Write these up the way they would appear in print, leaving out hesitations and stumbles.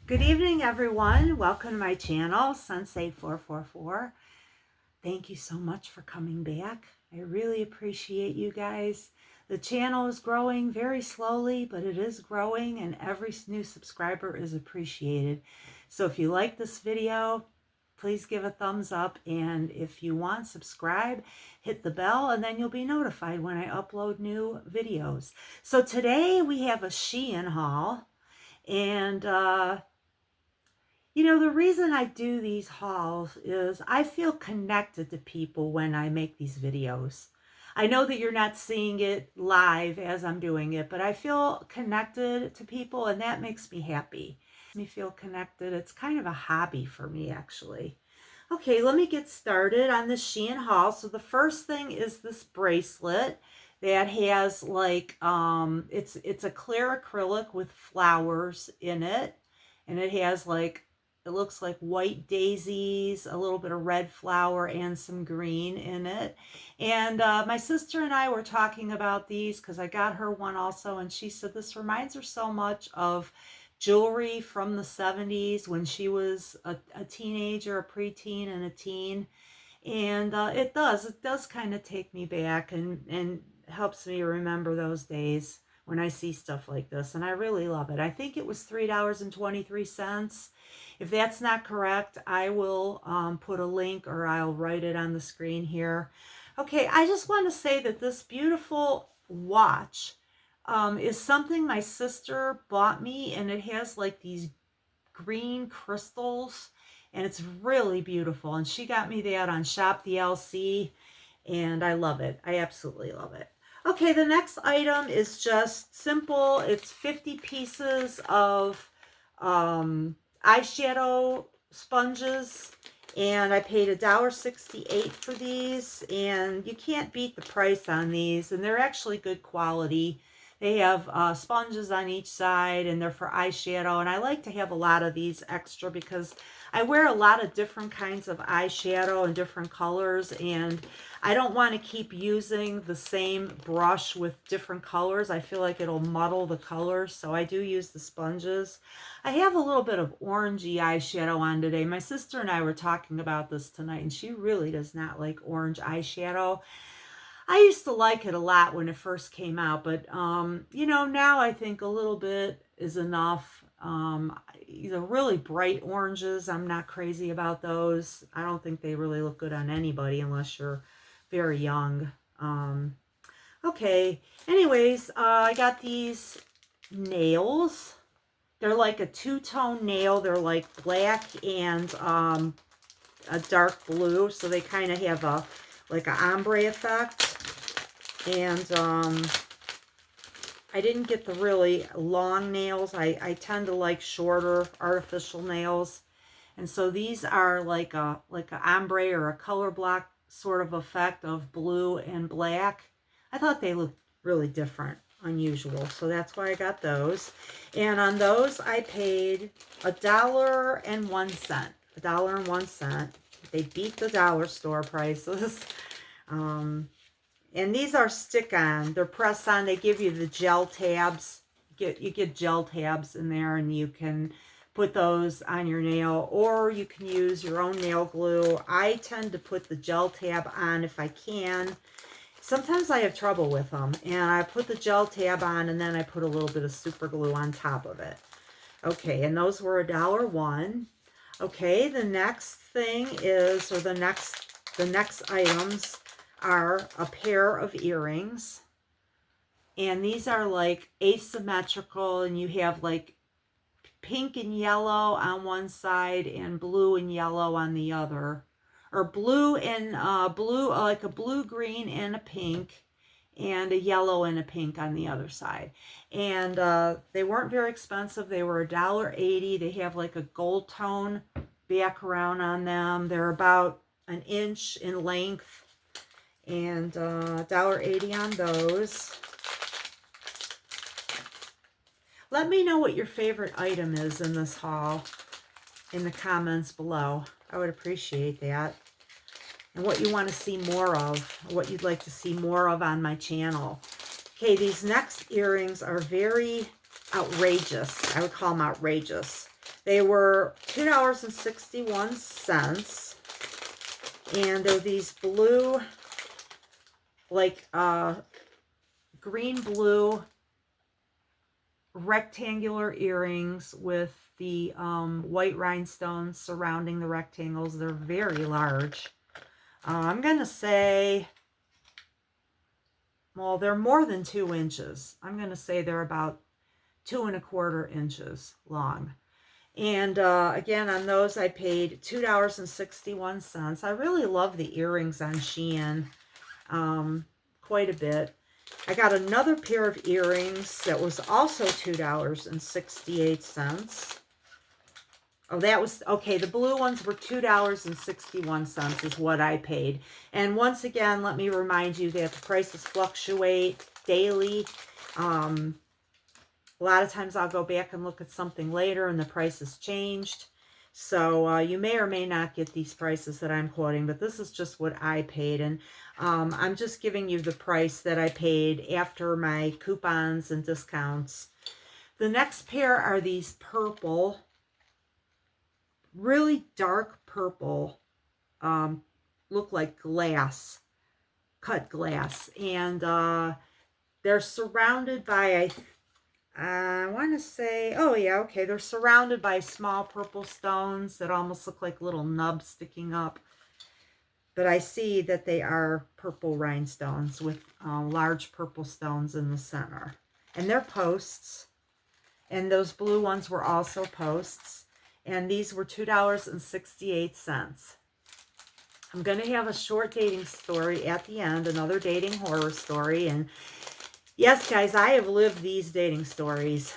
Good evening, everyone. Welcome to my channel, Sensei444. Thank you so much for coming back. I really appreciate you guys. The channel is growing very slowly, but it is growing, and every new subscriber is appreciated. So if you like this video, please give a thumbs up, and if you want, subscribe, hit the bell, and then you'll be notified when I upload new videos. So today we have a Shein haul, and the reason I do these hauls is I feel connected to people when I make these videos. I know that you're not seeing it live as I'm doing it, but I feel connected to people, and that makes me happy. It makes me feel connected. It's kind of a hobby for me, actually. Okay, let me get started on this Shein haul. So the first thing is this bracelet that has it's a clear acrylic with flowers in it, and it has it looks like white daisies, a little bit of red flower, and some green in it. And my sister and I were talking about these because I got her one also, and she said this reminds her so much of jewelry from the 70s when she was a teenager, a preteen, and a teen. And it does kind of take me back and helps me remember those days when I see stuff like this. And I really love it. I think it was $3.23. If that's not correct, I will put a link, or I'll write it on the screen here. Okay, I just want to say that this beautiful watch is something my sister bought me, and it has like these green crystals, and it's really beautiful. And she got me that on Shop the LC, and I love it. I absolutely love it. Okay, the next item is just simple. It's 50 pieces of eyeshadow sponges, and I paid $1.68 for these, and you can't beat the price on these, and they're actually good quality. They have sponges on each side, and they're for eyeshadow, and I like to have a lot of these extra because I wear a lot of different kinds of eyeshadow and different colors, and I don't want to keep using the same brush with different colors. I feel like it'll muddle the colors, so I do use the sponges. I have a little bit of orangey eyeshadow on today. My sister and I were talking about this tonight, and she really does not like orange eyeshadow. I used to like it a lot when it first came out, but now I think a little bit is enough. The really bright oranges, I'm not crazy about those. I don't think they really look good on anybody unless you're very young. Okay, anyways, I got these nails. They're like a two-tone nail. They're like black and a dark blue, so they kind of have a like an ombre effect. And I didn't get the really long nails. I tend to like shorter artificial nails. And so these are like a ombre or a color block sort of effect of blue and black. I thought they looked really different, unusual. So that's why I got those. And on those I paid $1.01. $1.01. They beat the dollar store prices. And these are stick-on. They're press-on. They give you the gel tabs. You get gel tabs in there, and you can put those on your nail, or you can use your own nail glue. I tend to put the gel tab on if I can. Sometimes I have trouble with them, and I put the gel tab on, and then I put a little bit of super glue on top of it. Okay, and those were $1.01. Okay, the next thing is, or the next items are a pair of earrings, and these are like asymmetrical, and you have like pink and yellow on one side and blue and yellow on the other, or blue and like a blue, green, and a pink, and a yellow and a pink on the other side. And they weren't very expensive. They were $1.80. They have like a gold tone background on them. They're about an inch in length, and $1.80 on those. Let me know what your favorite item is in this haul in the comments below. I would appreciate that. And what you want to see more of, what you'd like to see more of on my channel. Okay, these next earrings are very outrageous. I would call them outrageous. They were $2.61. And they're these blue, like green blue rectangular earrings with the white rhinestones surrounding the rectangles. They're very large. I'm going to say, well, they're more than 2 inches. I'm going to say they're about 2¼ inches long. And again, on those, I paid $2.61. I really love the earrings on Shein quite a bit. I got another pair of earrings that was also $2.68. Oh, that was, okay, the blue ones were $2.61 is what I paid. And once again, let me remind you that the prices fluctuate daily. A lot of times I'll go back and look at something later and the price has changed. So you may or may not get these prices that I'm quoting, but this is just what I paid. And I'm just giving you the price that I paid after my coupons and discounts. The next pair are these purple, really dark purple, look like glass, cut glass. And they're surrounded by, I want to say, oh yeah, okay, they're surrounded by small purple stones that almost look like little nubs sticking up. But I see that they are purple rhinestones with large purple stones in the center. And they're posts. And those blue ones were also posts. And these were $2.68. I'm going to have a short dating story at the end, another dating horror story. And yes, guys, I have lived these dating stories.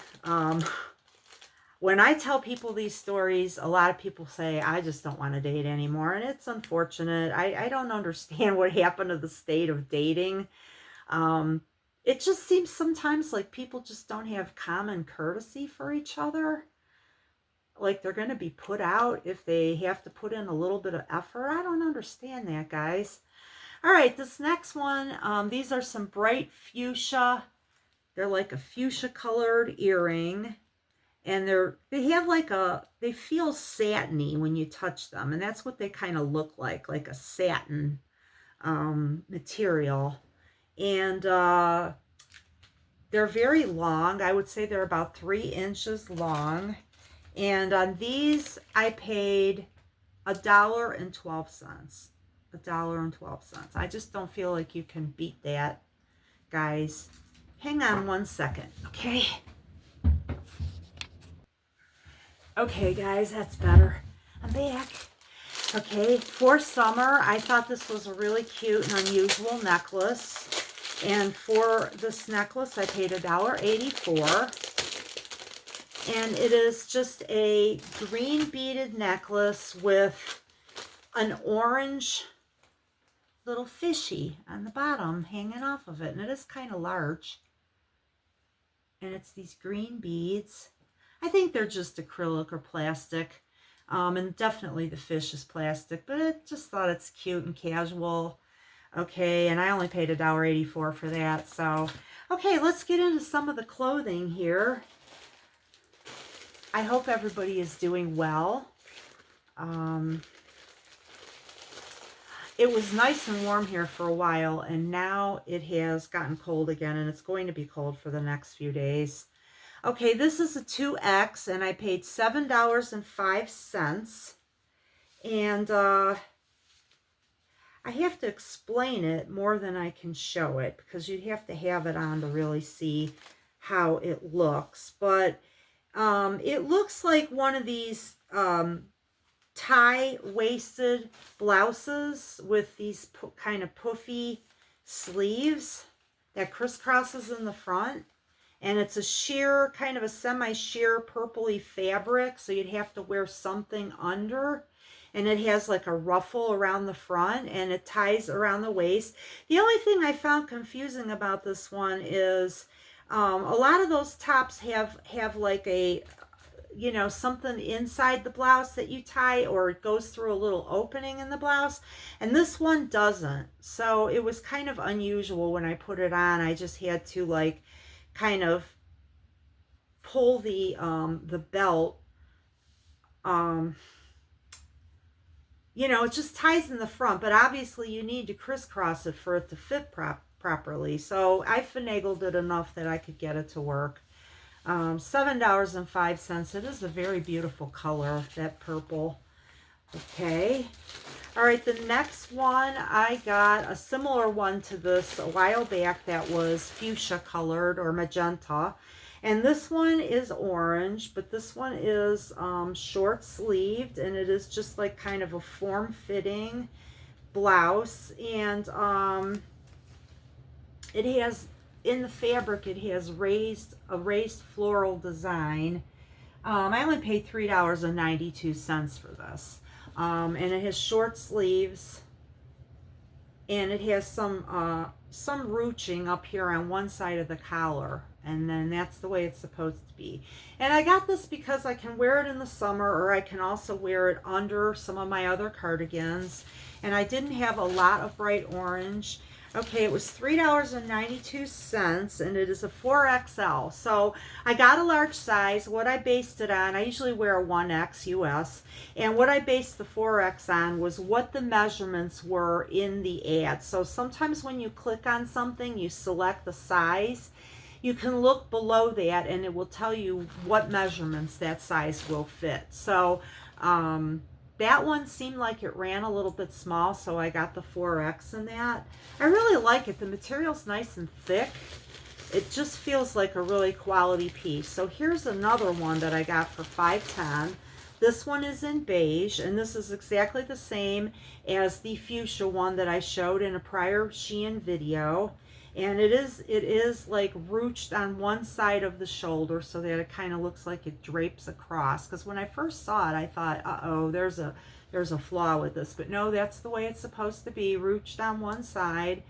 When I tell people these stories, a lot of people say, I just don't want to date anymore. And it's unfortunate. I don't understand what happened to the state of dating. It just seems sometimes like people just don't have common courtesy for each other. Like they're going to be put out if they have to put in a little bit of effort. I don't understand that, guys. All right, this next one, these are some bright fuchsia. They're like a fuchsia colored earring. And they have like they feel satiny when you touch them. And that's what they kind of look like a satin material. And they're very long. I would say they're about 3 inches long. And on these, I paid $1.12. $1.12. I just don't feel like you can beat that, guys. Hang on one second, okay? Okay, guys, that's better. I'm back. Okay, for summer, I thought this was a really cute and unusual necklace. And for this necklace, I paid $1.84. And it is just a green beaded necklace with an orange little fishy on the bottom hanging off of it. And it is kind of large. And it's these green beads. I think they're just acrylic or plastic. And definitely the fish is plastic. But I just thought it's cute and casual. Okay, and I only paid $1.84 for that. So, okay, let's get into some of the clothing here. I hope everybody is doing well. It was nice and warm here for a while, and now it has gotten cold again, and it's going to be cold for the next few days. Okay, this is a 2X, and I paid $7.05. And I have to explain it more than I can show it, because you'd have to have it on to really see how it looks. But it looks like one of these tie-waisted blouses with these kind of puffy sleeves that crisscrosses in the front. And it's a sheer, kind of a semi-sheer purpley fabric, so you'd have to wear something under. And it has like a ruffle around the front, and it ties around the waist. The only thing I found confusing about this one is a lot of those tops have like a, you know, something inside the blouse that you tie, or it goes through a little opening in the blouse, and this one doesn't. So it was kind of unusual when I put it on. I just had to like kind of pull the belt, you know, it just ties in the front, but obviously you need to crisscross it for it to fit properly. So I finagled it enough that I could get it to work. $7.05. It is a very beautiful color, that purple. Okay. All right, the next one, I got a similar one to this a while back that was fuchsia colored or magenta. And this one is orange, but this one is short sleeved, and it is just like kind of a form-fitting blouse. And it has, in the fabric, it has a raised floral design. I only paid $3.92 for this. And it has short sleeves, and it has some ruching up here on one side of the collar, and then that's the way it's supposed to be. And I got this because I can wear it in the summer, or I can also wear it under some of my other cardigans, and I didn't have a lot of bright orange. Okay, it was $3.92, and it is a 4XL. So I got a large size. What I based it on, I usually wear a 1X US, and what I based the 4X on was what the measurements were in the ad. So sometimes when you click on something, you select the size. You can look below that, and it will tell you what measurements that size will fit. So that one seemed like it ran a little bit small, so I got the 4X in that. I really like it. The material's nice and thick. It just feels like a really quality piece. So here's another one that I got for $5.10. This one is in beige, and this is exactly the same as the fuchsia one that I showed in a prior Shein video. And it is like ruched on one side of the shoulder so that it kind of looks like it drapes across. Because when I first saw it, I thought, uh-oh, there's a flaw with this. But no, that's the way it's supposed to be, ruched on one side.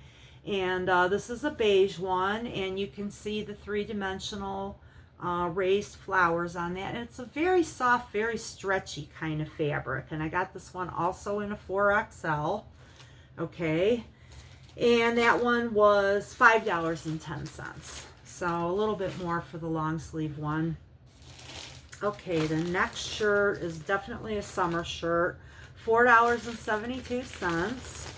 And this is a beige one, and you can see the three-dimensional raised flowers on that. And it's a very soft, very stretchy kind of fabric. And I got this one also in a 4XL. Okay. And that one was $5.10. So a little bit more for the long sleeve one. Okay, the next shirt is definitely a summer shirt. $4.72.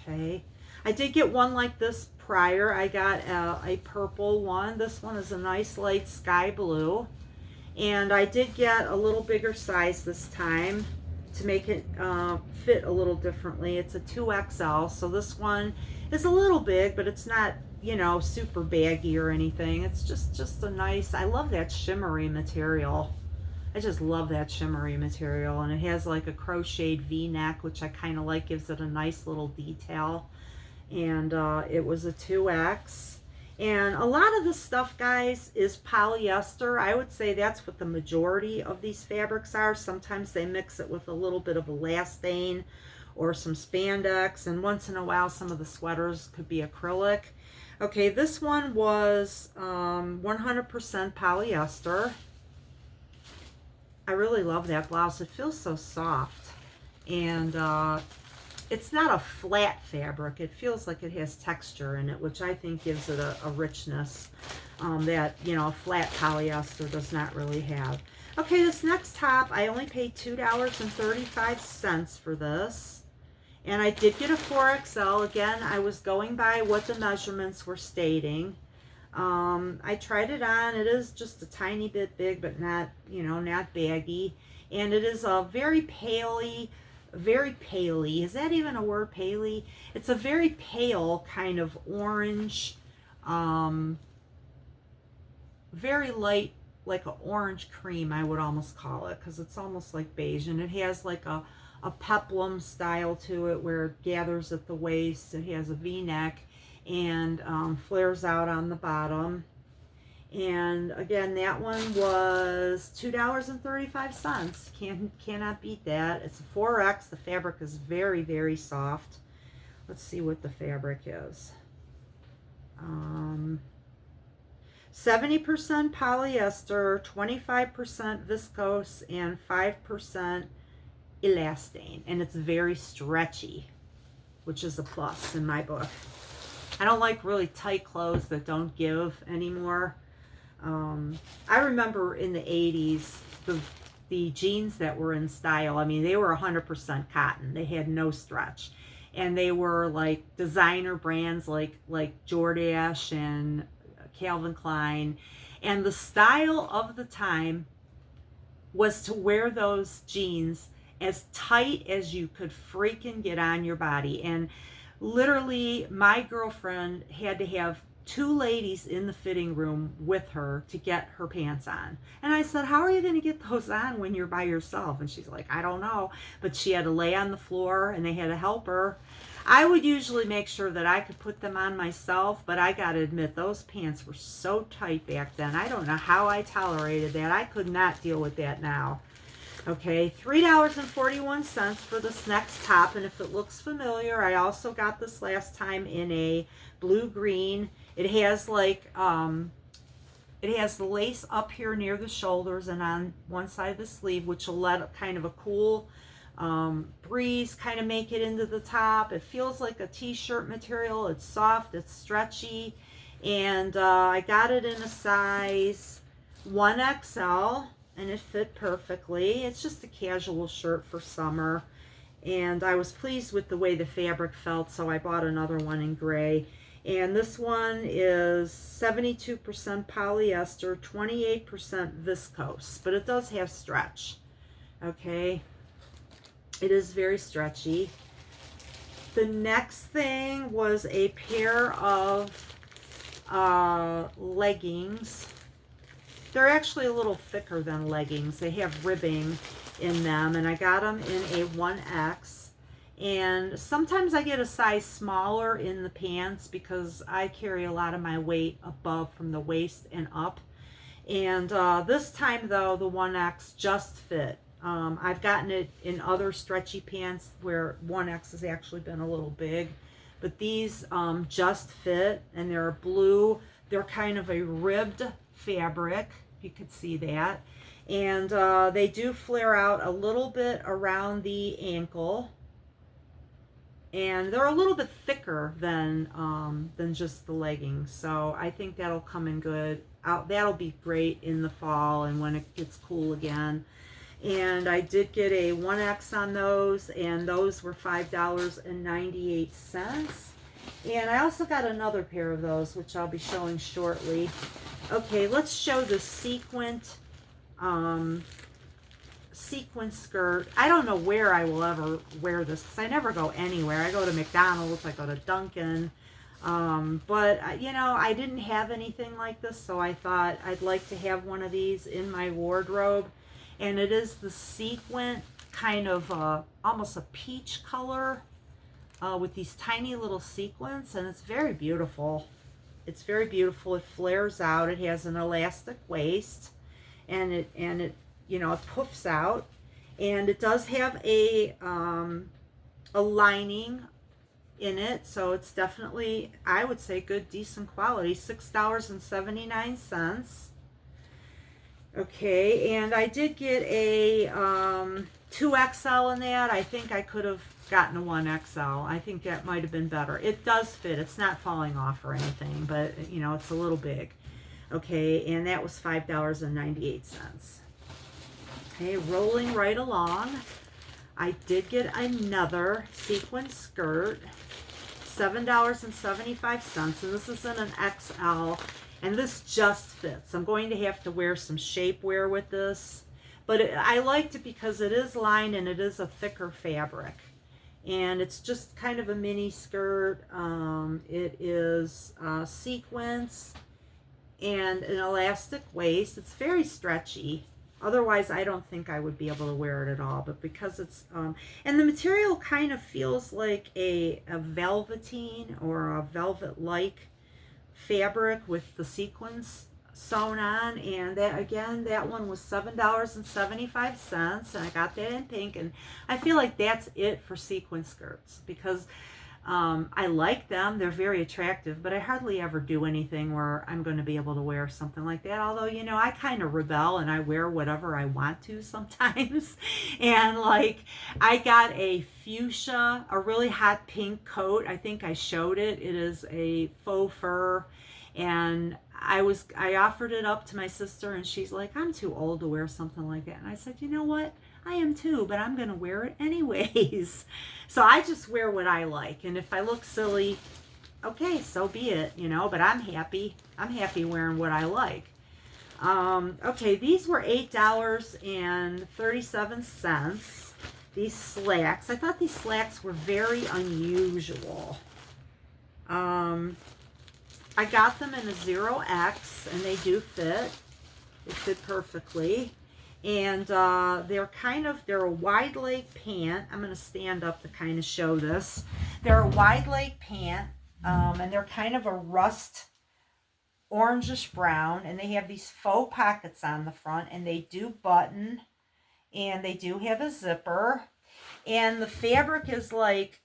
Okay. I did get one like this prior. I got a purple one. This one is a nice light sky blue. And I did get a little bigger size this time to make it fit a little differently. It's a 2XL, so this one is a little big, but it's not, you know, super baggy or anything. It's just a nice, I love that shimmery material. I just love that shimmery material, and it has like a crocheted V-neck, which I kind of like, gives it a nice little detail. And it was a 2X. And a lot of the stuff, guys, is polyester. I would say that's what the majority of these fabrics are. Sometimes they mix it with a little bit of elastane or some spandex, and once in a while some of the sweaters could be acrylic. Okay, this one was 100% polyester. I really love that blouse. It feels so soft, and it's not a flat fabric. It feels like it has texture in it, which I think gives it a richness that, you know, a flat polyester does not really have. Okay, this next top, I only paid $2.35 for this. And I did get a 4XL. Again, I was going by what the measurements were stating. I tried it on. It is just a tiny bit big, but not, you know, not baggy. And it is a very paley, is that even a word, paley? It's a very pale kind of orange, very light, like an orange cream, I would almost call it, because it's almost like beige. And it has like a peplum style to it where it gathers at the waist. It has a V-neck and flares out on the bottom. And again, that one was $2.35. Cannot beat that. It's a 4X. The fabric is very, very soft. Let's see what the fabric is. 70% polyester, 25% viscose, and 5% elastane. And it's very stretchy, which is a plus in my book. I don't like really tight clothes that don't give anymore. I remember in the 80s, the jeans that were in style, I mean, they were 100% cotton. They had no stretch. And they were like designer brands like Jordache and Calvin Klein. And the style of the time was to wear those jeans as tight as you could freaking get on your body. And literally, my girlfriend had to have two ladies in the fitting room with her to get her pants on. And I said, how are you going to get those on when you're by yourself? And she's like, I don't know. But she had to lay on the floor and they had to help her. I would usually make sure that I could put them on myself, but I got to admit, those pants were so tight back then. I don't know how I tolerated that. I could not deal with that now. Okay, $3.41 for this next top, and if it looks familiar, I also got this last time in a blue-green. It has like, it has the lace up here near the shoulders and on one side of the sleeve, which will let kind of a cool breeze kind of make it into the top. It feels like a t-shirt material. It's soft, it's stretchy, and I got it in a size 1XL, and it fit perfectly. It's just a casual shirt for summer, and I was pleased with the way the fabric felt, so I bought another one in gray. And this one is 72% polyester, 28% viscose, but it does have stretch. Okay, it is very stretchy. The next thing was a pair of leggings. They're actually a little thicker than leggings. They have ribbing in them, and I got them in a 1X. And sometimes I get a size smaller in the pants because I carry a lot of my weight above from the waist and up. And this time, though, the 1X just fit. I've gotten it in other stretchy pants where 1X has actually been a little big. But these just fit, and they're blue. They're kind of a ribbed fabric. You could see that. And they do flare out a little bit around the ankle. And they're a little bit thicker than just the leggings. So I think that'll come in good. That'll be great in the fall and when it gets cool again. And I did get a 1X on those, and those were $5.98. And I also got another pair of those, which I'll be showing shortly. Okay, let's show the sequin skirt. I don't know where I will ever wear this because I never go anywhere. I go to McDonald's, I go to Dunkin'. But, you know, I didn't have anything like this, so I thought I'd like to have one of these in my wardrobe. And it is the sequin, kind of almost a peach color with these tiny little sequins, and it's very beautiful. It's very beautiful. It flares out. It has an elastic waist, and it you know, it puffs out, and it does have a lining in it, so it's definitely, I would say, good, decent quality. $6.79. Okay, and I did get a 2XL in that. I think I could have gotten a 1XL. I think that might have been better. It does fit. It's not falling off or anything, but, you know, it's a little big. Okay, and that was $5.98. Okay, rolling right along. I did get another sequin skirt, $7.75, and this is in an XL, and this just fits. I'm going to have to wear some shapewear with this, but I liked it because it is lined and it is a thicker fabric, and it's just kind of a mini skirt. It is sequins and an elastic waist. It's very stretchy. Otherwise, I don't think I would be able to wear it at all. But because it's, and the material kind of feels like a velveteen or a velvet-like fabric with the sequins sewn on. And that, again, that one was $7.75. And I got that in pink. And I feel like that's it for sequin skirts. Because I like them. They're very attractive, but I hardly ever do anything where I'm going to be able to wear something like that. Although, you know, I kind of rebel and I wear whatever I want to sometimes. And like, I got a fuchsia, a really hot pink coat. I think I showed it. It is a faux fur. And I offered it up to my sister and she's like, I'm too old to wear something like that. And I said, you know what? I am too, but I'm going to wear it anyways. So I just wear what I like. And if I look silly, okay, so be it, you know, but I'm happy. I'm happy wearing what I like. Okay, these were $8.37. These slacks. I thought these slacks were very unusual. I got them in a 0X and they do fit. They fit perfectly. And they're a wide leg pant. I'm going to stand up to kind of show this. They're a wide leg pant, and they're kind of a rust orangish brown, and they have these faux pockets on the front, and they do button, and they do have a zipper, and the fabric is like,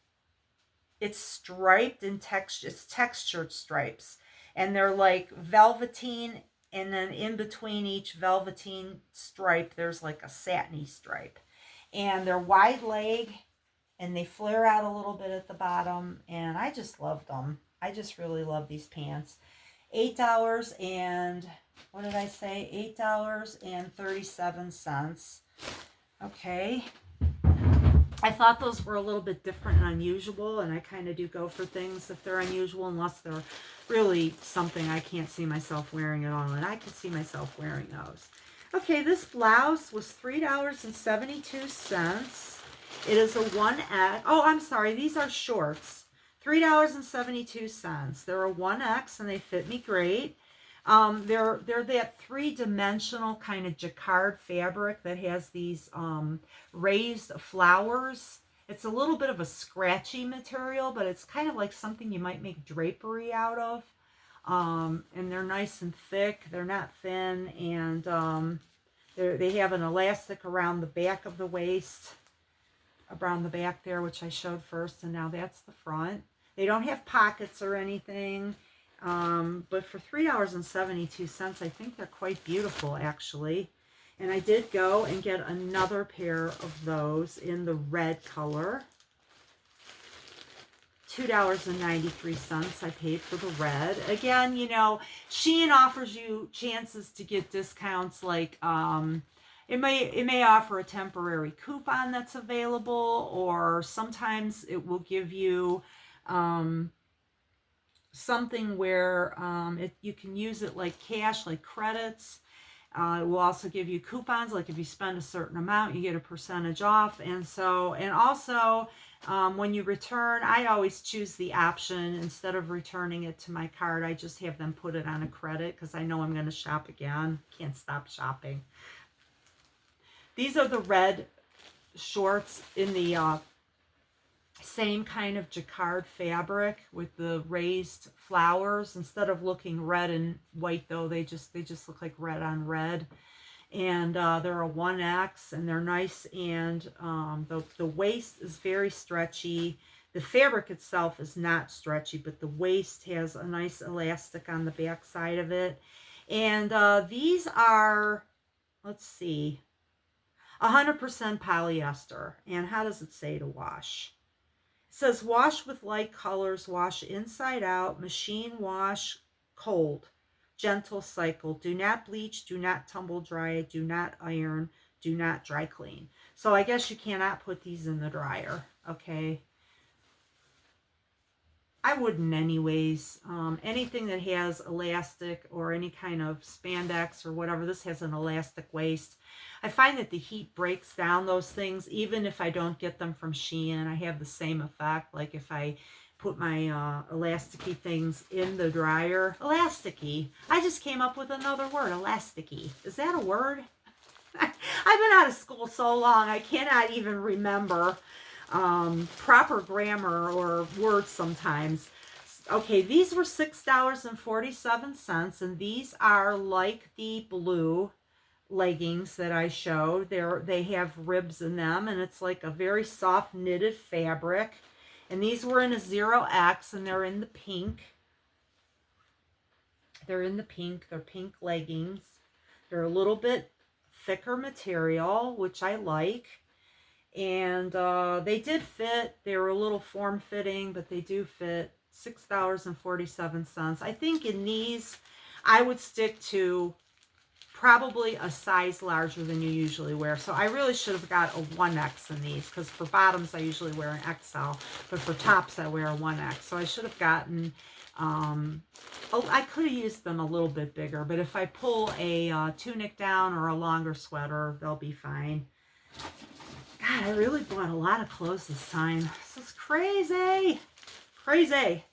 it's striped and it's textured stripes, and they're like velveteen, and then in between each velveteen stripe there's like a satiny stripe, and they're wide leg and they flare out a little bit at the bottom, and I just loved them. I just really love these pants. $8 and what did I say? $8.37. Okay, I thought those were a little bit different and unusual, and I kind of do go for things if they're unusual, unless they're really something I can't see myself wearing at all, and I could see myself wearing those. Okay, this blouse was $3.72. It is a 1X. Oh, I'm sorry, these are shorts. $3.72. They're a 1X, and they fit me great. They're that three-dimensional kind of jacquard fabric that has these raised flowers. It's a little bit of a scratchy material, but it's kind of like something you might make drapery out of. And they're nice and thick. They're not thin, and they have an elastic around the back of the waist, around the back there, which I showed first, and now that's the front. They don't have pockets or anything. But for $3.72, I think they're quite beautiful, actually. And I did go and get another pair of those in the red color. $2.93 I paid for the red. Again, you know, Shein offers you chances to get discounts, like it may offer a temporary coupon that's available, or sometimes it will give you something where you can use it like cash, like credits. It will also give you coupons, like if you spend a certain amount, you get a percentage off. And also when you return, I always choose the option, instead of returning it to my card, I just have them put it on a credit, because I know I'm going to shop again. Can't stop shopping. These are the red shorts in the same kind of jacquard fabric with the raised flowers. Instead of looking red and white, though, they just look like red on red. And they're a 1X, and they're nice, and the waist is very stretchy. The fabric itself is not stretchy, but the waist has a nice elastic on the back side of it. And these are, let's see, 100% polyester. And how does it say to wash? It says wash with light colors, wash inside out, machine wash, cold, gentle cycle. Do not bleach, do not tumble dry, do not iron, do not dry clean. So I guess you cannot put these in the dryer, okay? I wouldn't anyways. Anything that has elastic or any kind of spandex or whatever, this has an elastic waist. I find that the heat breaks down those things, even if I don't get them from Shein. I have the same effect, like if I put my elasticy things in the dryer. Elasticy. I just came up with another word, elasticy. Is that a word? I've been out of school so long, I cannot even remember proper grammar or words sometimes. Okay, these were $6.47, and these are like the blue leggings that I showed. They have ribs in them, and it's like a very soft knitted fabric, And these were in a 0X, and they're in the pink. They're in the pink. They're pink leggings. They're a little bit thicker material, which I like. And they did fit. They were a little form-fitting, but they do fit. $6.47. I think in these, I would stick to probably a size larger than you usually wear. So I really should have got a 1X in these, because for bottoms I usually wear an XL, but for tops I wear a 1X. So I should have gotten, I could have used them a little bit bigger, but if I pull a tunic down or a longer sweater, they'll be fine. God, I really bought a lot of clothes this time. This is crazy. Crazy.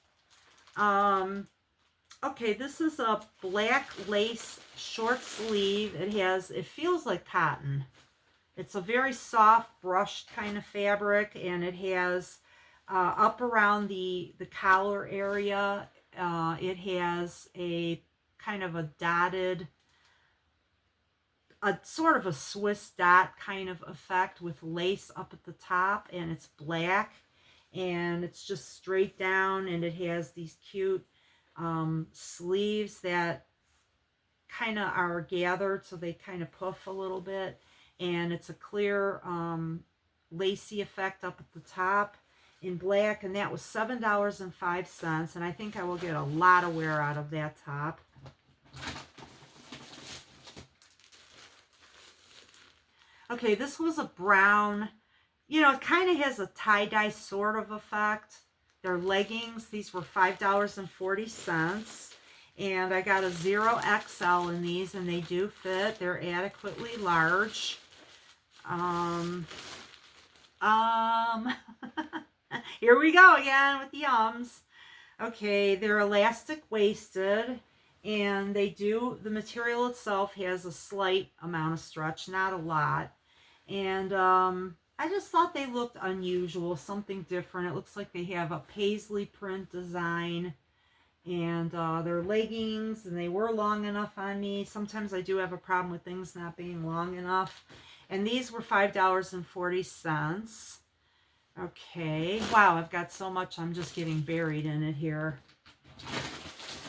Okay, this is a black lace short sleeve. It feels like cotton. It's a very soft brushed kind of fabric, and it has up around the collar area, it has a kind of a dotted, a sort of a Swiss dot kind of effect with lace up at the top, and it's black, and it's just straight down, and it has these cute sleeves that kind of are gathered, so they kind of puff a little bit, and it's a clear lacy effect up at the top in black, and that was $7.05, and I think I will get a lot of wear out of that top. Okay, this was a brown, you know, it kind of has a tie-dye sort of effect. They're leggings. These were $5.40. And I got a 0XL in these, and they do fit. They're adequately large. Here we go again with the ums. Okay, they're elastic waisted, and the material itself has a slight amount of stretch, not a lot. And I just thought they looked unusual, something different. It looks like they have a paisley print design, and they're leggings, and they were long enough on me. Sometimes I do have a problem with things not being long enough. And these were $5.40. Okay, wow, I've got so much, I'm just getting buried in it here.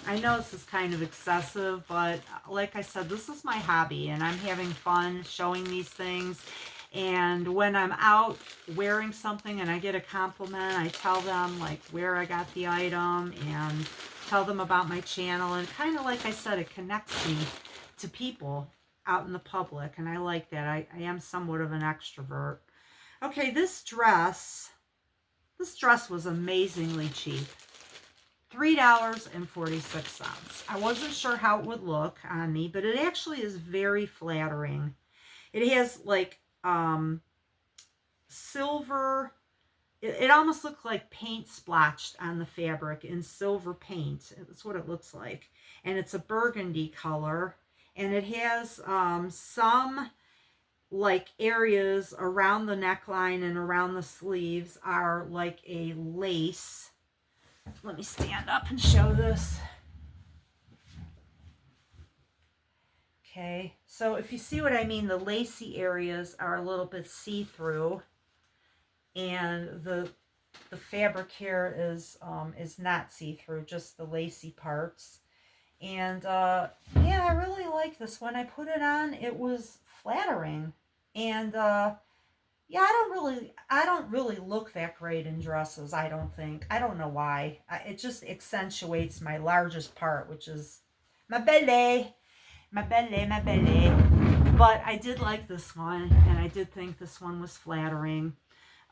I know this is kind of excessive, but like I said, this is my hobby, and I'm having fun showing these things. And when I'm out wearing something and I get a compliment, I tell them like where I got the item and tell them about my channel. And kind of like I said, it connects me to people out in the public, and I like that. I am somewhat of an extrovert. Okay, this dress was amazingly cheap. $3.46. I wasn't sure how it would look on me, but it actually is very flattering. It has like silver, it almost looks like paint splotched on the fabric in silver paint. That's what it looks like. And it's a burgundy color, and it has some like areas around the neckline and around the sleeves are like a lace. Let me stand up and show this. Okay, so if you see what I mean, the lacy areas are a little bit see-through, and the fabric here is not see-through, just the lacy parts. And yeah, I really like this. When I put it on, it was flattering. And yeah, I don't really look that great in dresses, I don't think. I don't know why. It just accentuates my largest part, which is my belly. My belly, my belly. But I did like this one, and I did think this one was flattering.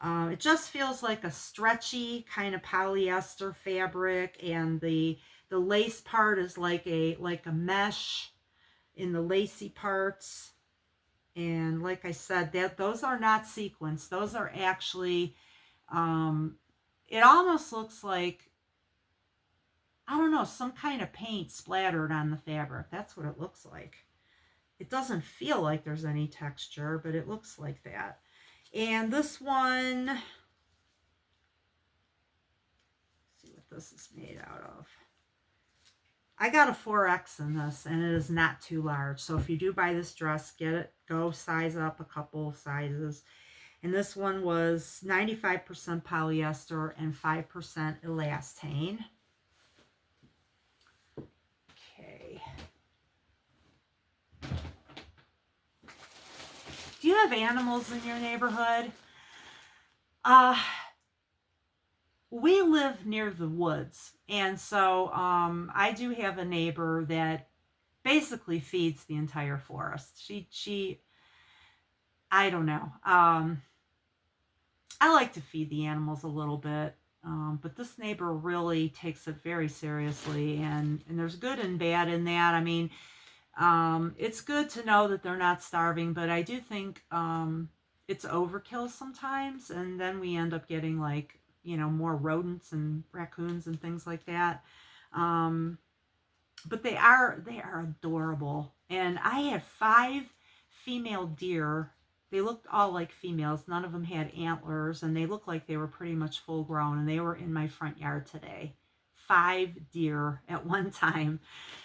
It just feels like a stretchy kind of polyester fabric, and the lace part is like a mesh in the lacy parts. And like I said, those are not sequins. Those are actually, it almost looks like, I don't know, some kind of paint splattered on the fabric. That's what it looks like. It doesn't feel like there's any texture, but it looks like that. And this one, let's see what this is made out of. I got a 4X in this, and it is not too large. So if you do buy this dress, get it, go size up a couple sizes. And this one was 95% polyester and 5% elastane. Okay. Do you have animals in your neighborhood? We live near the woods, and so I do have a neighbor that basically feeds the entire forest. She I don't know. I like to feed the animals a little bit, but this neighbor really takes it very seriously, and there's good and bad in that. I mean, it's good to know that they're not starving, but I do think it's overkill sometimes, and then we end up getting like, you know, more rodents and raccoons and things like that. Um, but they are adorable, and I had 5 female deer. They looked all like females. None of them had antlers, and they looked like they were pretty much full grown, and they were in my front yard today. 5 deer at one time.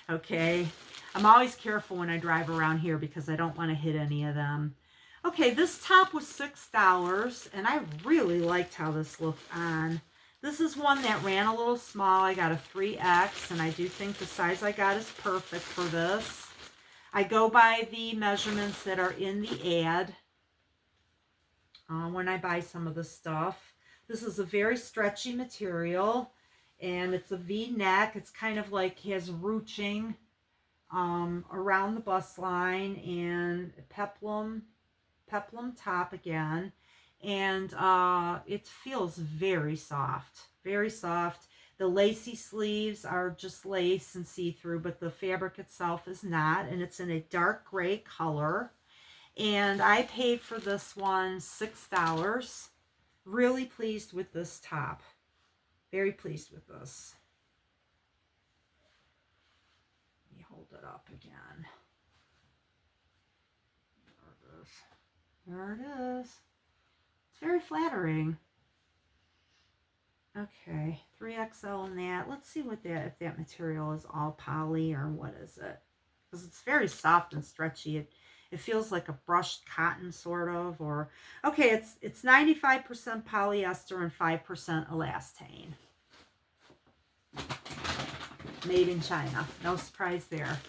Okay, I'm always careful when I drive around here because I don't want to hit any of them. Okay, this top was $6, and I really liked how this looked on. This is one that ran a little small. I got a 3X, and I do think the size I got is perfect for this. I go by the measurements that are in the ad when I buy some of the stuff. This is a very stretchy material, and it's a V-neck. It's kind of like has ruching around the bust line, and peplum top again, and it feels very soft, very soft. The lacy sleeves are just lace and see-through, but the fabric itself is not, and it's in a dark gray color. And I paid for this one $6. Really pleased with this top. Very pleased with this. Let me hold it up again. There it is. There it is. It's very flattering. Okay, 3XL in that. Let's see what that, if that material is all poly or what is it. Because it's very soft and stretchy. It feels like a brushed cotton sort of, or okay, it's 95% polyester and 5% elastane. Made in China. No surprise there.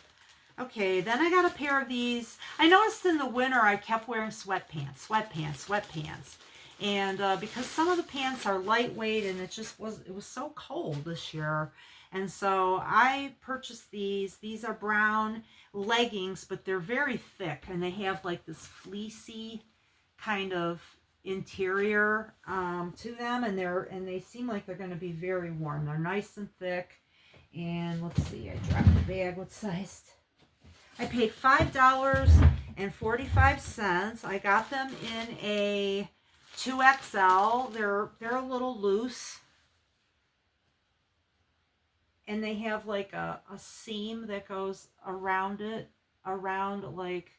Okay, then I got a pair of these. I noticed in the winter I kept wearing sweatpants. And because some of the pants are lightweight, and it was so cold this year. And so I purchased these. These are brown leggings, but they're very thick, and they have like this fleecy kind of interior to them, and they seem like they're going to be very warm. They're nice and thick. And let's see, I dropped the bag. What size? I paid $5.45. I got them in a 2XL. They're a little loose, and they have like a seam that goes around it, around like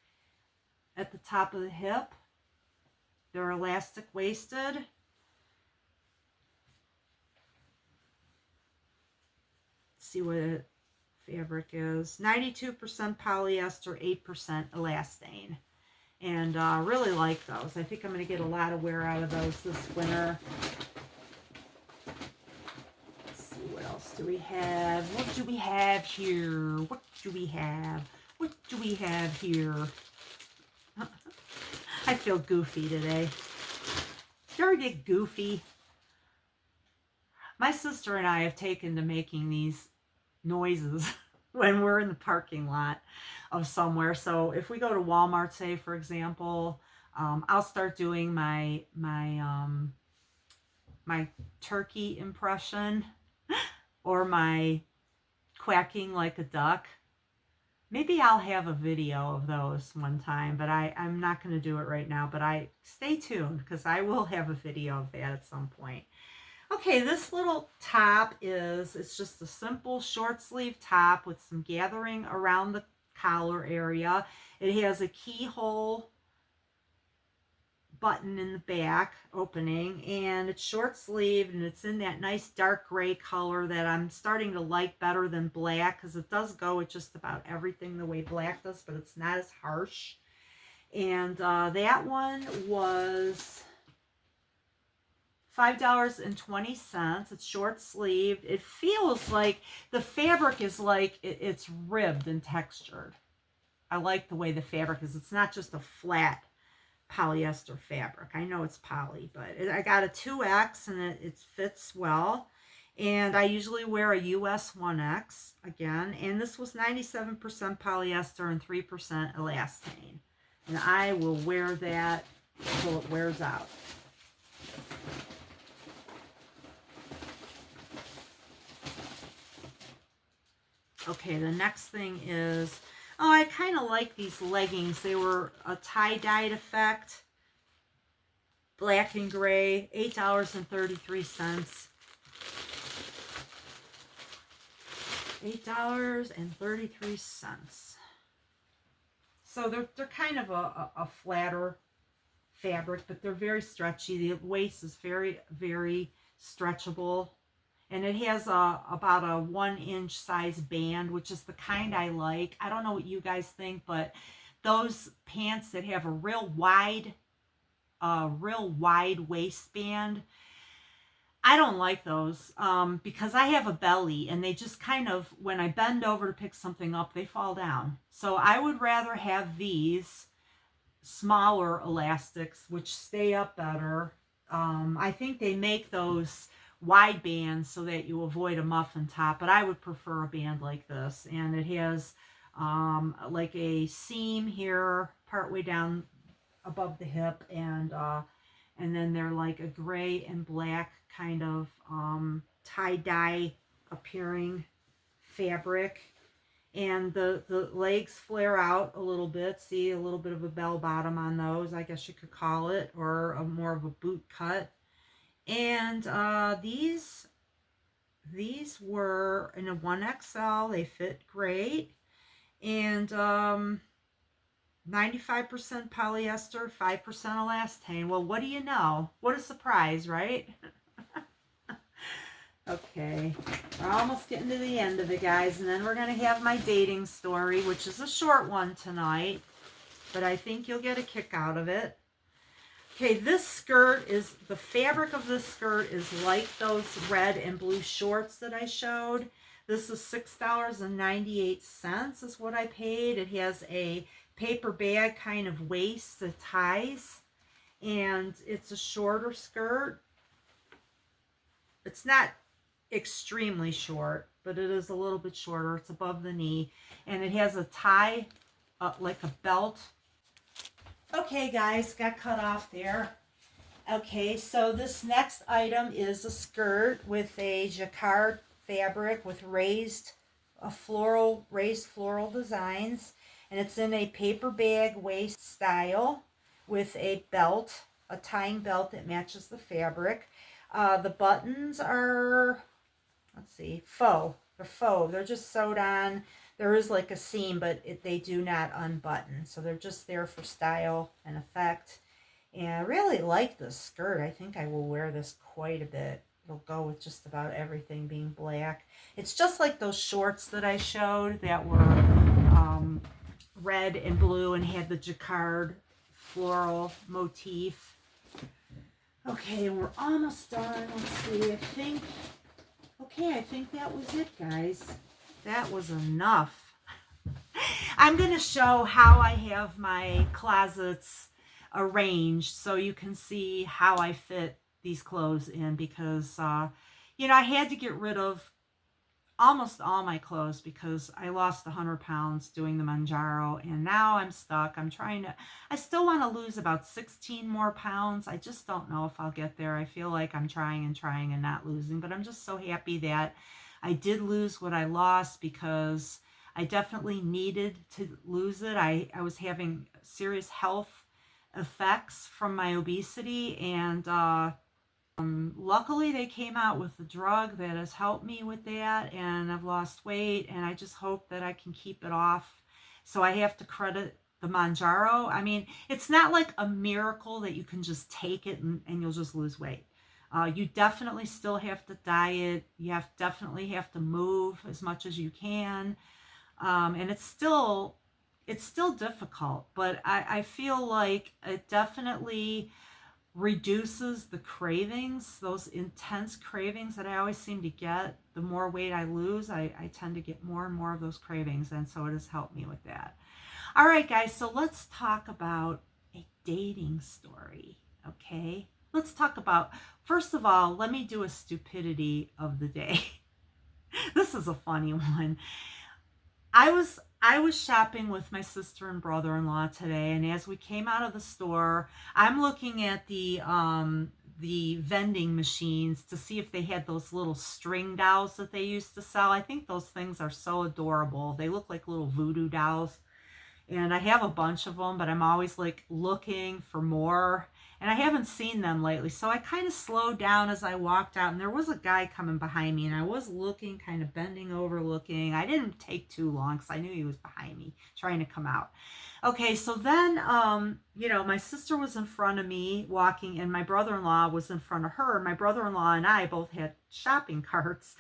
at the top of the hip. They're elastic waisted. Let's see what fabric is. 92% polyester, 8% elastane. And really like those. I think I'm going to get a lot of wear out of those this winter. Let's see, what else do we have? What do we have here? What do we have? What do we have here? I feel goofy today. Do you ever get goofy? My sister and I have taken to making these noises when we're in the parking lot of somewhere. So if we go to Walmart, say for example, I'll start doing my turkey impression or my quacking like a duck. Maybe I'll have a video of those one time, but I'm not going to do it right now. But stay tuned, because I will have a video of that at some point. Okay, this little top it's just a simple short sleeve top with some gathering around the collar area. It has a keyhole button in the back opening, and it's short sleeved, and it's in that nice dark gray color that I'm starting to like better than black, because it does go with just about everything the way black does, but it's not as harsh. And that one was $5.20. It's short sleeved. It feels like the fabric is like it's ribbed and textured. I like the way the fabric is. It's not just a flat polyester fabric. I know it's poly, but I got a 2X and it fits well. And I usually wear a US 1X again. And this was 97% polyester and 3% elastane. And I will wear that until it wears out. Okay, the next thing is, oh, I kind of like these leggings. They were a tie-dyed effect. Black and gray, $8.33. $8.33. So they're kind of a flatter fabric, but they're very stretchy. The waist is very, very stretchable. And it has about a 1-inch size band, which is the kind I like. I don't know what you guys think, but those pants that have a real wide waistband, I don't like those because I have a belly and they just kind of, when I bend over to pick something up, they fall down. So I would rather have these smaller elastics, which stay up better. I think they make those wide bands so that you avoid a muffin top, but I would prefer a band like this. And it has like a seam here partway down above the hip, and then they're like a gray and black kind of tie-dye appearing fabric. And the legs flare out a little bit. See, a little bit of a bell bottom on those, I guess you could call it, or more of a boot cut. And these were in a 1XL. They fit great. And 95% polyester, 5% elastane. Well, what do you know? What a surprise, right? Okay, we're almost getting to the end of it, guys, and then we're going to have my dating story, which is a short one tonight, but I think you'll get a kick out of it. Okay, this skirt is, the fabric of this skirt is like those red and blue shorts that I showed. This is $6.98 is what I paid. It has a paper bag kind of waist that ties, and it's a shorter skirt. It's not extremely short, but it is a little bit shorter. It's above the knee, and it has a tie, like a belt. Okay, guys, got cut off there. Okay, so this next item is a skirt with a jacquard fabric with raised floral designs, and it's in a paper bag waist style with a belt, a tying belt that matches the fabric. The buttons are, let's see, faux. They're faux. They're just sewed on. There is like a seam, but they do not unbutton. So they're just there for style and effect. And I really like this skirt. I think I will wear this quite a bit. It'll go with just about everything being black. It's just like those shorts that I showed that were red and blue and had the jacquard floral motif. Okay, we're almost done. Let's see, I think that was it, guys. That was enough. I'm going to show how I have my closets arranged so you can see how I fit these clothes in, because, you know, I had to get rid of almost all my clothes because I lost 100 pounds doing the Manjaro, and now I'm stuck. I still want to lose about 16 more pounds. I just don't know if I'll get there. I feel like I'm trying and not losing, but I'm just so happy that I did lose what I lost, because I definitely needed to lose it. I was having serious health effects from my obesity, and luckily they came out with a drug that has helped me with that, and I've lost weight, and I just hope that I can keep it off. So I have to credit the Manjaro. I mean, it's not like a miracle that you can just take it and you'll just lose weight. You definitely still have to diet. You definitely have to move as much as you can. And it's still difficult, but I feel like it definitely reduces the cravings, those intense cravings that I always seem to get. The more weight I lose, I tend to get more and more of those cravings. And so it has helped me with that. All right, guys, so let's talk about a dating story, okay? Let's talk about, first of all, let me do a stupidity of the day. This is a funny one. I was shopping with my sister and brother-in-law today, and as we came out of the store, I'm looking at the vending machines to see if they had those little string dolls that they used to sell. I think those things are so adorable. They look like little voodoo dolls. And I have a bunch of them, but I'm always like looking for more. And I haven't seen them lately. So I kind of slowed down as I walked out. And there was a guy coming behind me. And I was looking, kind of bending over looking. I didn't take too long because I knew he was behind me trying to come out. Okay, so then, my sister was in front of me walking. And my brother-in-law was in front of her. My brother-in-law and I both had shopping carts.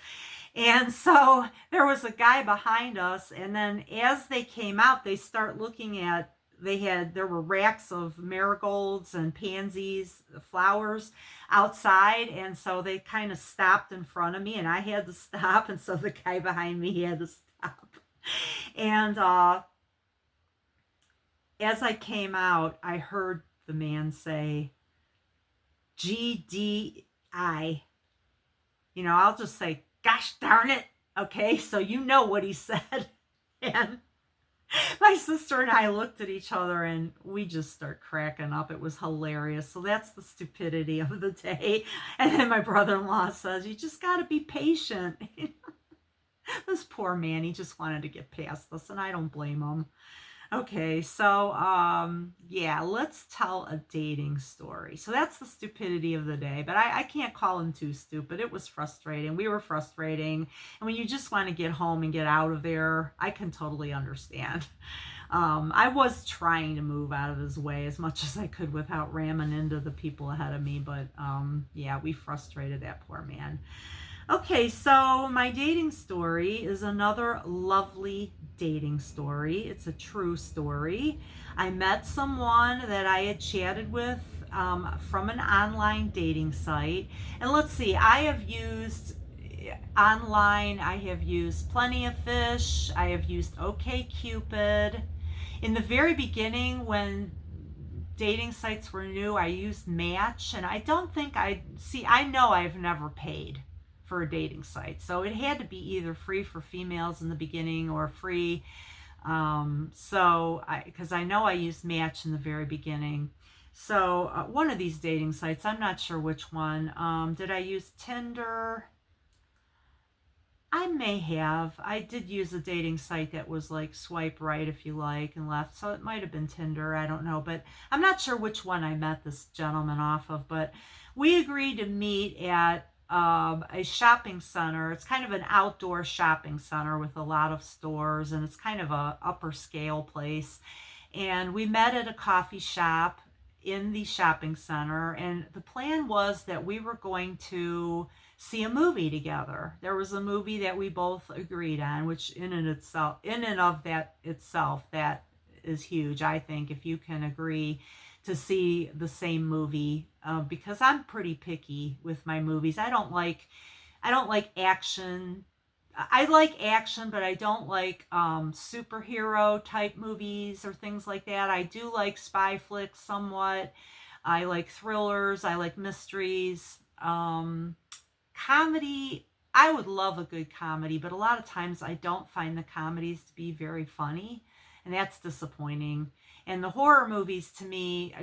And so there was a guy behind us, and then as they came out, they start looking at, there were racks of marigolds and pansies, flowers outside, and so they kind of stopped in front of me, and I had to stop, and so the guy behind me had to stop. And as I came out, I heard the man say, GDI. I'll just say, gosh darn it. Okay, so you know what he said. And my sister and I looked at each other and we just start cracking up. It was hilarious. So that's the stupidity of the day. And then my brother-in-law says, you just got to be patient. This poor man, he just wanted to get past this, and I don't blame him. Okay, so let's tell a dating story. So that's the stupidity of the day, but I can't call him too stupid. It was frustrating. We were frustrating. And when you just want to get home and get out of there, I can totally understand. I was trying to move out of his way as much as I could without ramming into the people ahead of me, but we frustrated that poor man. Okay, so my dating story is another lovely dating story. It's a true story. I met someone that I had chatted with from an online dating site. And let's see, I have used Plenty of Fish. I have used OkCupid. In the very beginning, when dating sites were new, I used Match. And I know I've never paid for a dating site. So it had to be either free for females in the beginning or free. Because I know I used Match in the very beginning. So one of these dating sites, I'm not sure which one. Did I use Tinder? I may have. I did use a dating site that was like swipe right if you like and left. So it might have been Tinder. I don't know. But I'm not sure which one I met this gentleman off of. But we agreed to meet at a shopping center. It's kind of an outdoor shopping center with a lot of stores, and it's kind of a upper scale place. And we met at a coffee shop in the shopping center, and the plan was that we were going to see a movie together. There was a movie that we both agreed on, which in and of that itself, that is huge. I think if you can agree to see the same movie, because I'm pretty picky with my movies. I don't like action. I like action, but I don't like superhero type movies or things like that. I do like spy flicks somewhat. I like thrillers. I like mysteries. Comedy, I would love a good comedy, but a lot of times I don't find the comedies to be very funny, and that's disappointing. And the horror movies, to me,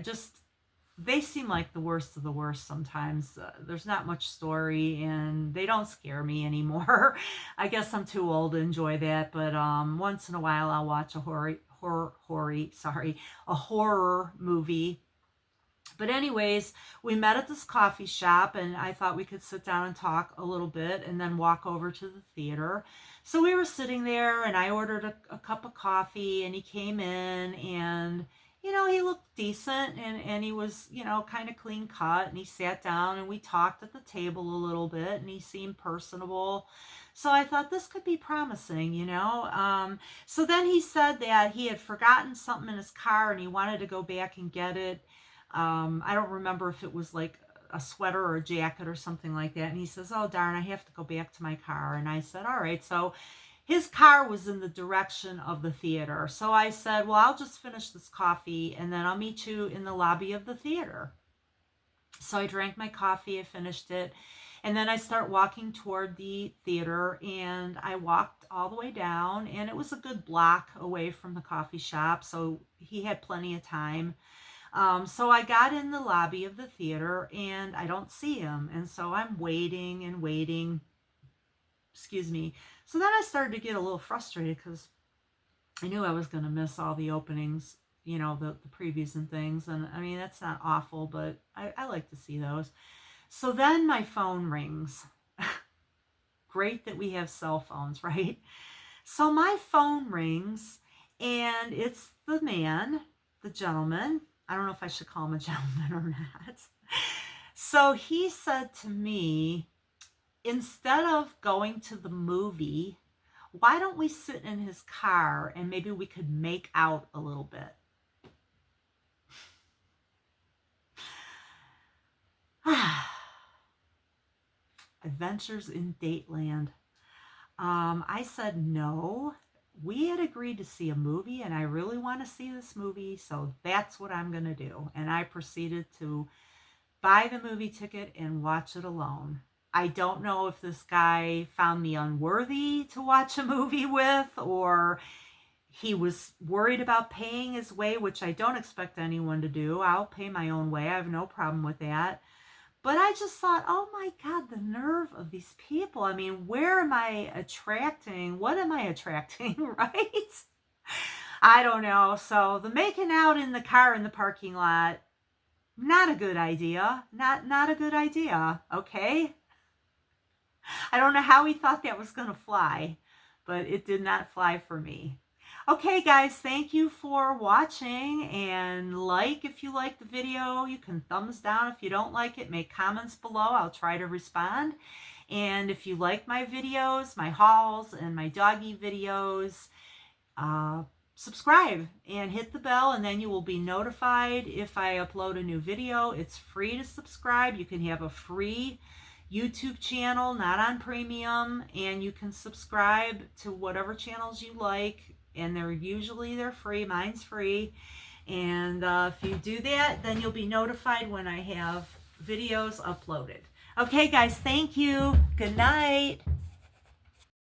they seem like the worst of the worst sometimes. There's not much story, and they don't scare me anymore. I guess I'm too old to enjoy that, but once in a while I'll watch a horror movie. But anyways, we met at this coffee shop, and I thought we could sit down and talk a little bit and then walk over to the theater. So we were sitting there, and I ordered a cup of coffee, and he came in, and he looked decent, and he was, kind of clean cut, and he sat down, and we talked at the table a little bit, and he seemed personable. So I thought this could be promising. So then he said that he had forgotten something in his car, and he wanted to go back and get it. I don't remember if it was like a sweater or a jacket or something like that. And he says, oh, darn, I have to go back to my car. And I said, all right. So his car was in the direction of the theater. So I said, well, I'll just finish this coffee and then I'll meet you in the lobby of the theater. So I drank my coffee, I finished it, and then I start walking toward the theater, and I walked all the way down, and it was a good block away from the coffee shop, so he had plenty of time. So I got in the lobby of the theater, and I don't see him, and so I'm waiting and waiting. Excuse me. So then I started to get a little frustrated because I knew I was going to miss all the openings, you know, the previews and things. And I mean, that's not awful, but I like to see those. So then my phone rings. Great that we have cell phones, right? So my phone rings and it's the man, the gentleman. I don't know if I should call him a gentleman or not. So he said to me, instead of going to the movie, why don't we sit in his car and maybe we could make out a little bit? Adventures in Dateland. I said no. We had agreed to see a movie and I really want to see this movie, so that's what I'm going to do. And I proceeded to buy the movie ticket and watch it alone. I don't know if this guy found me unworthy to watch a movie with, or he was worried about paying his way, which I don't expect anyone to do. I'll pay my own way. I have no problem with that. But I just thought, oh my God, the nerve of these people. I mean, where am I attracting? What am I attracting, right? I don't know. So the making out in the car in the parking lot, not a good idea. Not a good idea, okay? I don't know how he thought that was going to fly, but it did not fly for me. Okay, guys, thank you for watching, and like if you like the video. You can thumbs down if you don't like it. Make comments below. I'll try to respond. And if you like my videos, my hauls, and my doggy videos, subscribe and hit the bell, and then you will be notified if I upload a new video. It's free to subscribe. You can have a free YouTube channel, not on premium, and you can subscribe to whatever channels you like, and they're free. Mine's free. And if you do that, then you'll be notified when I have videos uploaded. Okay, guys, thank you. Good night.